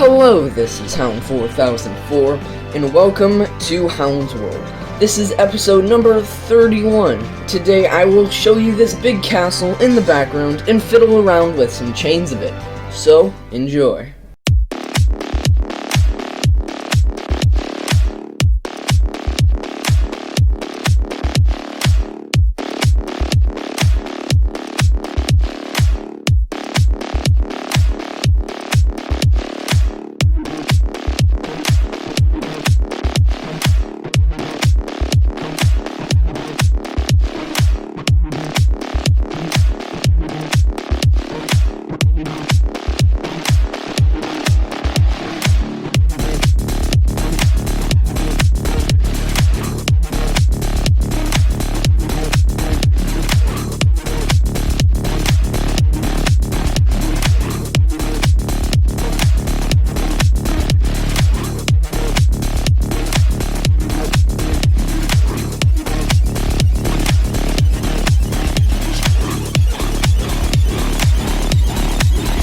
Hello, this is Hound 4004, and welcome to Hound's World. This is episode number 31. Today I will show you this big castle in the background and fiddle around with some chains of it. So, enjoy.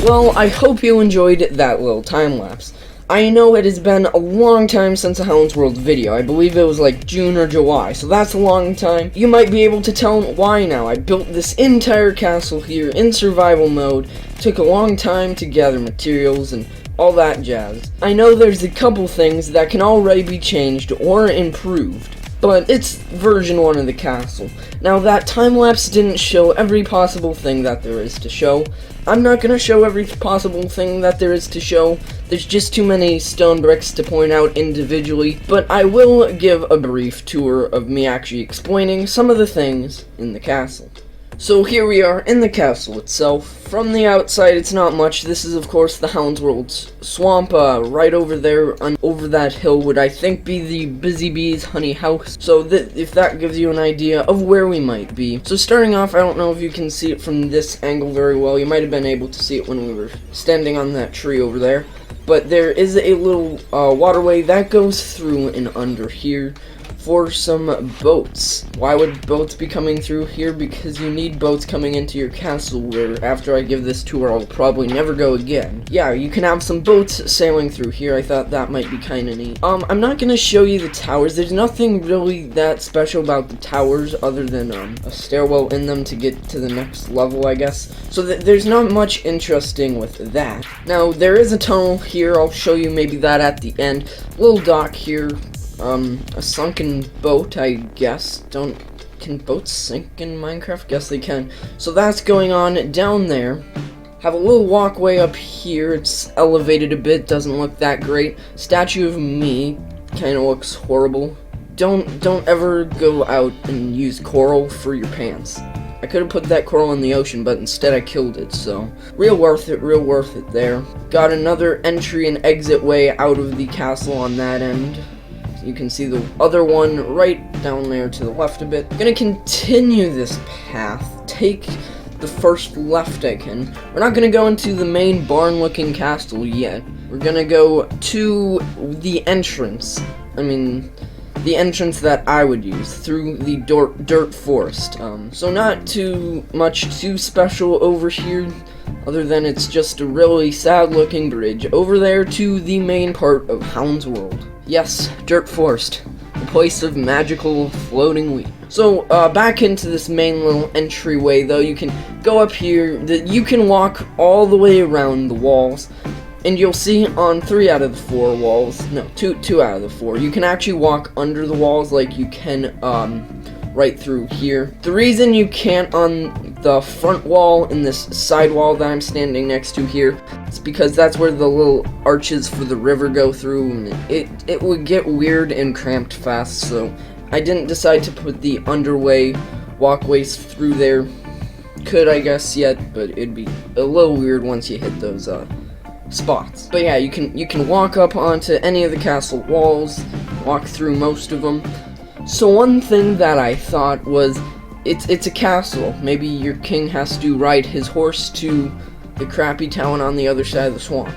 Well, I hope you enjoyed that little time-lapse. I know it has been a long time since a Hound's World video. I believe it was like June or July, so that's a long time. You might be able to tell why now. I built this entire castle here in survival mode. Took a long time to gather materials and all that jazz. I know there's a couple things that can already be changed or improved, but it's version 1 of the castle. Now that time-lapse didn't show every possible thing that there is to show. I'm not going to show every possible thing that there is to show. There's just too many stone bricks to point out individually, but I will give a brief tour of me actually explaining some of the things in the castle. So here we are in the castle itself. From the outside, it's not much. This is, of course, the Hound's World swamp. Right over there, over that hill, would I think be the Busy Bee's honey house. So if that gives you an idea of where we might be. So starting off, I don't know if you can see it from this angle very well. You might have been able to see it when we were standing on that tree over there. But there is a little waterway that goes through and under here for some boats. Why would boats be coming through here? Because you need boats coming into your castle, where after I give this tour I'll probably never go again. Yeah, you can have some boats sailing through here. I thought that might be kinda neat. I'm not gonna show you the towers. There's nothing really that special about the towers other than a stairwell in them to get to the next level, I guess. So there's not much interesting with that. Now there is a tunnel here. I'll show you maybe that at the end. Little dock here. A sunken boat, I guess. Can boats sink in Minecraft? Guess they can. So that's going on down there. Have a little walkway up here. It's elevated a bit, doesn't look that great. Statue of me kinda looks horrible. Don't ever go out and use coral for your pants. I could have put that coral in the ocean, but instead I killed it, so real worth it there. Got another entry and exit way out of the castle on that end. You can see the other one right down there to the left a bit. Gonna continue this path, take the first left I can. We're not gonna go into the main barn-looking castle yet. We're gonna go to the entrance. The entrance that I would use, through the dirt forest. So not too special over here, other than it's just a really sad-looking bridge over there to the main part of Hound's World. Yes, dirt forest, the place of magical floating wheat. So, back into this main little entryway, though, you can go up here. You can walk all the way around the walls, and you'll see on 3 out of the 4 walls, no, 2 out of the 4, you can actually walk under the walls like you can, right through here. The reason you can't on the front wall and this side wall that I'm standing next to here is because that's where the little arches for the river go through, and it would get weird and cramped fast, so I didn't decide to put the underway walkways through there. Could, I guess, yet, but it'd be a little weird once you hit those spots. But yeah, you can walk up onto any of the castle walls, walk through most of them. So one thing that I thought was, it's a castle. Maybe your king has to ride his horse to the crappy town on the other side of the swamp.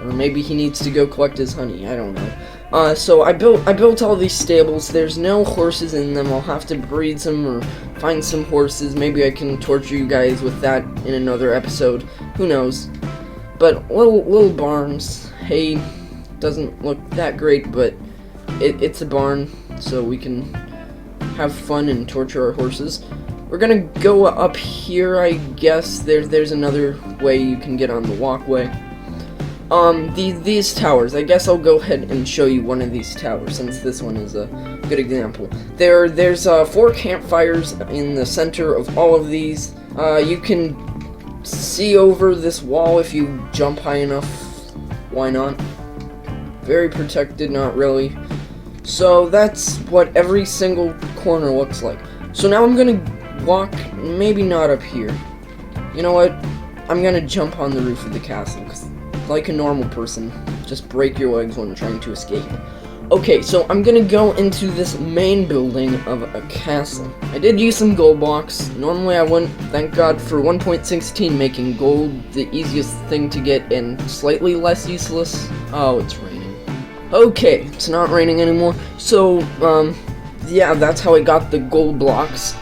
Or maybe he needs to go collect his honey, I don't know. So I built all these stables. There's no horses in them. I'll have to breed some or find some horses. Maybe I can torture you guys with that in another episode. Who knows? But little barns hay doesn't look that great, but it's a barn, so we can have fun and torture our horses. We're gonna go up here, I guess. There's another way you can get on the walkway. These towers, I guess I'll go ahead and show you one of these towers, since this one is a good example. There's 4 campfires in the center of all of these. You can see over this wall if you jump high enough. Why not? Very protected, not really. So that's what every single corner looks like. So now I'm gonna walk, maybe not up here. You know what? I'm gonna jump on the roof of the castle, 'cause like a normal person, just break your legs when trying to escape. Okay, so I'm gonna go into this main building of a castle. I did use some gold blocks. Normally I wouldn't, thank God for 1.16 making gold the easiest thing to get and slightly less useless. Oh, it's raining. Okay, it's not raining anymore. So, yeah, that's how I got the gold blocks.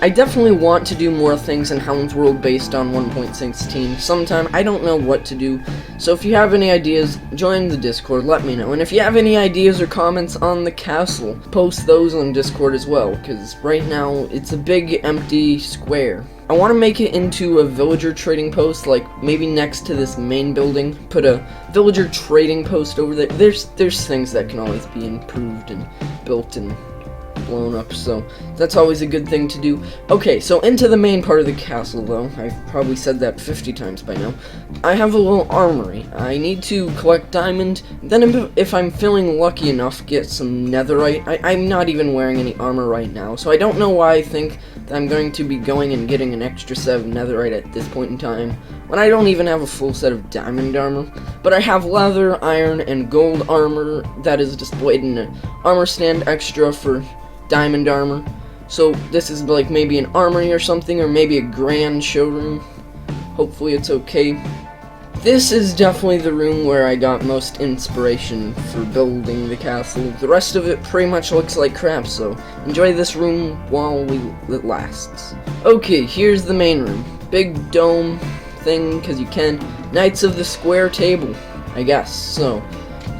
I definitely want to do more things in Hound's World based on 1.16 sometime. I don't know what to do, so if you have any ideas, join the Discord, let me know. And if you have any ideas or comments on the castle, post those on Discord as well, because right now it's a big empty square. I want to make it into a villager trading post, like maybe next to this main building. Put a villager trading post over there. There's things that can always be improved and built and blown up, so that's always a good thing to do. Okay, so into the main part of the castle, though. I've probably said that 50 times by now. I have a little armory. I need to collect diamond, then if I'm feeling lucky enough, get some netherite. I'm not even wearing any armor right now, so I don't know why I think that I'm going to be going and getting an extra set of netherite at this point in time, when I don't even have a full set of diamond armor. But I have leather, iron, and gold armor that is displayed in an armor stand extra for diamond armor. So this is like maybe an armory or something, or maybe a grand showroom. Hopefully it's okay. This is definitely the room where I got most inspiration for building the castle. The rest of it pretty much looks like crap, so enjoy this room while it lasts. Okay, here's the main room. Big dome thing, because you can. Knights of the Square table, I guess. So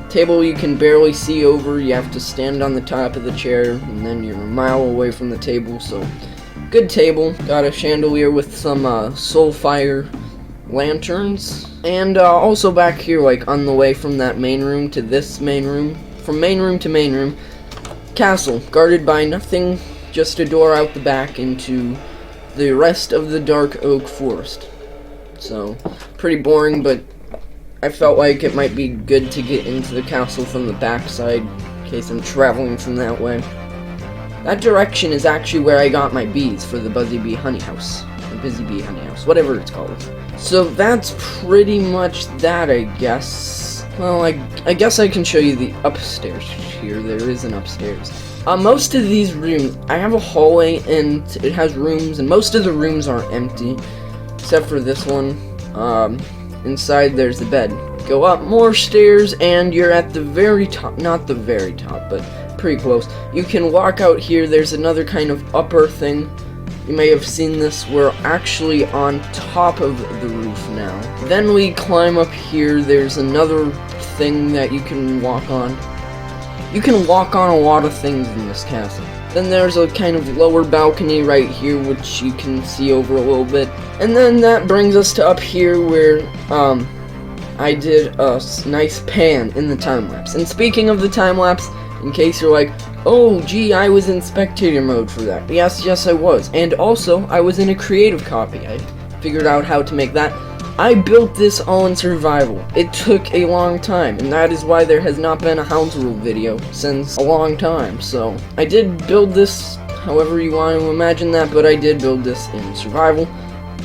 table you can barely see over. You have to stand on the top of the chair, and then you're a mile away from the table. So good table. Got a chandelier with some soulfire lanterns, and also back here, like on the way from that main room to this main room, from main room to main room, castle guarded by nothing, just a door out the back into the rest of the dark oak forest. So pretty boring, but I felt like it might be good to get into the castle from the backside, in case I'm traveling from that way. That direction is actually where I got my bees for the Buzzy Bee Honey House. Or Busy Bee Honey House, whatever it's called. So that's pretty much that, I guess. Well, I guess I can show you the upstairs here. There is an upstairs. Most of these rooms, I have a hallway and it has rooms, and most of the rooms are empty, except for this one. Inside there's the bed. Go up more stairs and you're at the very top, not the very top, but pretty close. You can walk out here. There's another kind of upper thing. You may have seen this. We're actually on top of the roof now. Then we climb up here. There's another thing that you can walk on. You can walk on a lot of things in this castle. Then there's a kind of lower balcony right here, which you can see over a little bit. And then that brings us to up here where, I did a nice pan in the time-lapse. And speaking of the time-lapse, in case you're like, oh gee, I was in spectator mode for that. Yes, I was. And also, I was in a creative copy. I figured out how to make that. I built this all in survival. It took a long time, and that is why there has not been a Hound's World video since a long time. So, I did build this, however you want to imagine that, but I did build this in survival.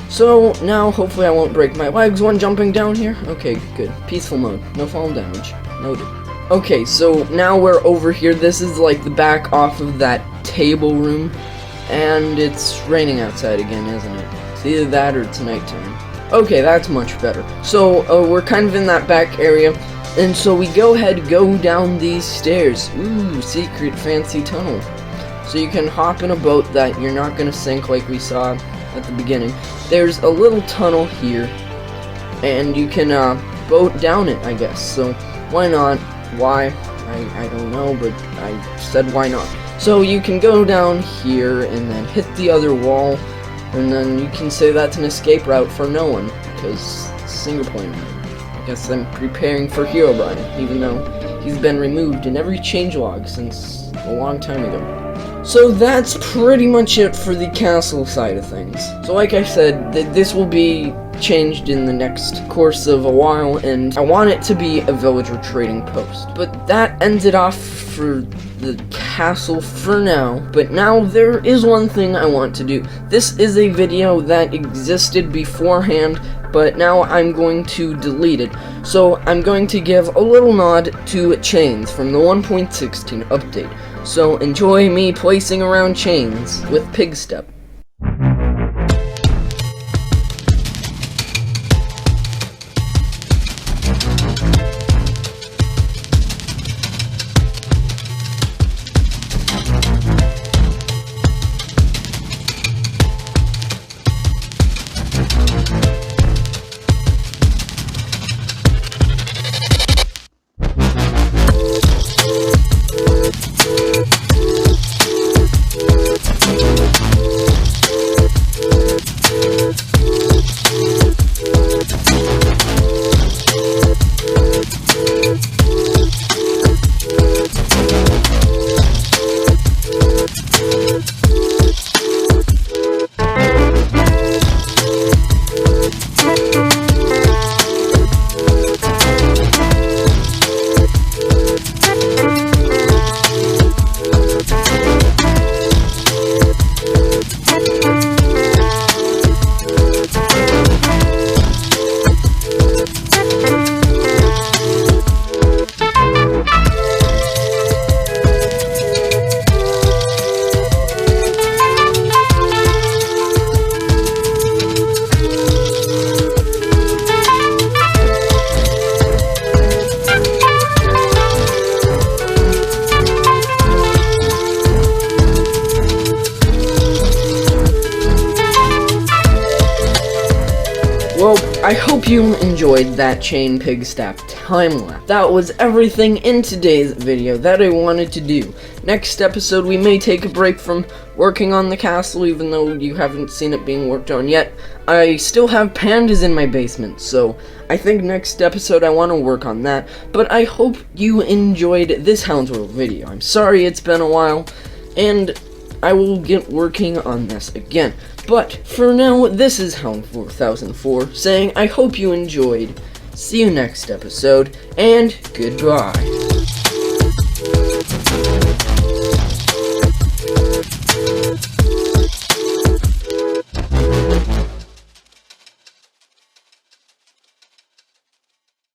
So, now, hopefully I won't break my legs when jumping down here. Okay, good. Peaceful mode. No fall damage. Noted. Okay, so now we're over here. This is like the back off of that table room, and it's raining outside again, isn't it? It's either that or it's nighttime. Okay, that's much better. So, we're kind of in that back area, and so we go down these stairs. Ooh, secret fancy tunnel. So you can hop in a boat that you're not gonna sink like we saw at the beginning. There's a little tunnel here, and you can boat down it, I guess. So why not? Why? I don't know, but I said why not. So you can go down here and then hit the other wall, and then you can say that's an escape route for no one, because it's single player. I guess I'm preparing for Herobrine, even though he's been removed in every changelog since a long time ago. So that's pretty much it for the castle side of things. So like I said, this will be changed in the next course of a while, and I want it to be a villager trading post. But that ends it off for the castle for now. But now there is one thing I want to do. This is a video that existed beforehand, but now I'm going to delete it. So I'm going to give a little nod to chains from the 1.16 update. So enjoy me placing around chains with Pigstep. Well, I hope you enjoyed that chain Pigstep time-lapse. That was everything in today's video that I wanted to do. Next episode, we may take a break from working on the castle, even though you haven't seen it being worked on yet. I still have pandas in my basement, so I think next episode I want to work on that. But I hope you enjoyed this Hound's World video. I'm sorry it's been a while, and I will get working on this again. But for now, this is Hound 4004 saying I hope you enjoyed. See you next episode, and goodbye.